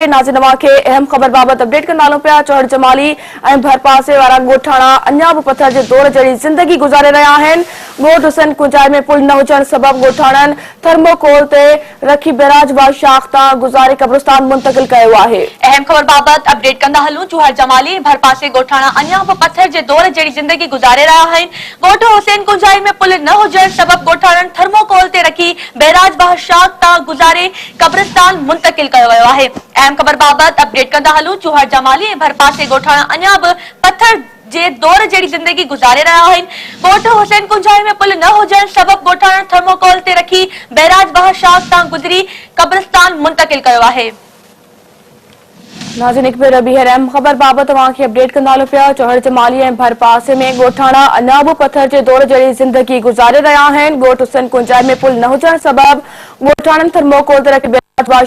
नाज़िन के अहम खबर बाबत अपडेट कर नालो पिया चौहड़ जमाली भर पासे वारा गोठाणा अञा भी पत्थर के दौर जड़ी जिंदगी गुजारे रहा हैं। गोठ हुसैन कुंजाई में पुल न हुजण सबब गोठाणन थर्मोकोल ते रखी बैराज व शाख ता गुजारे कब्रिस्तान मुंतकिल कयो आहे। अहम खबर बाबत अपडेट कंदा हलूं। चौहड़ जमाली भर पासे गोठाणा अञा भी पत्थर के दौर जड़ी जिंदगी गुजारे रहा हैं। गोठ हुसैन कुंजाई में पुल न हुजण सबब गोठाणन थर्मोकोल ते रखी बैराज व शाख ता गुजारे कब्रिस्तान मुंतकिल कयो वयो आहे। अहम खबर बाबत अपडेट कंदा हलूं। चौहड़ जमाली भर पासे गोठाणा अञा भी पत्थर जे दौर जड़ी जिंदगी गुजारे रहा हैं। गोठ हुसैन कुंजाई में पुल न हुजण सबब गोठाणन थर्मोकोल ते रखी बैराज व शाख ता गुजरी कब्रिस्तान मुंतकिल कयो आहे। नाज़िन एक भेर ॿीहर अहम खबर बाबत तव्हांखे अपडेट कंदा पिया चौहड़ जमाली ऐं भर पासे में गोठाणा अञा भी पत्थर जे दौर जड़ी जिंदगी गुजारे रहा हैं। गोठ हुसैन कुंजाई में पुल न हुजण सबब गोठाणन थर्मोकोल ते रखी बैराज व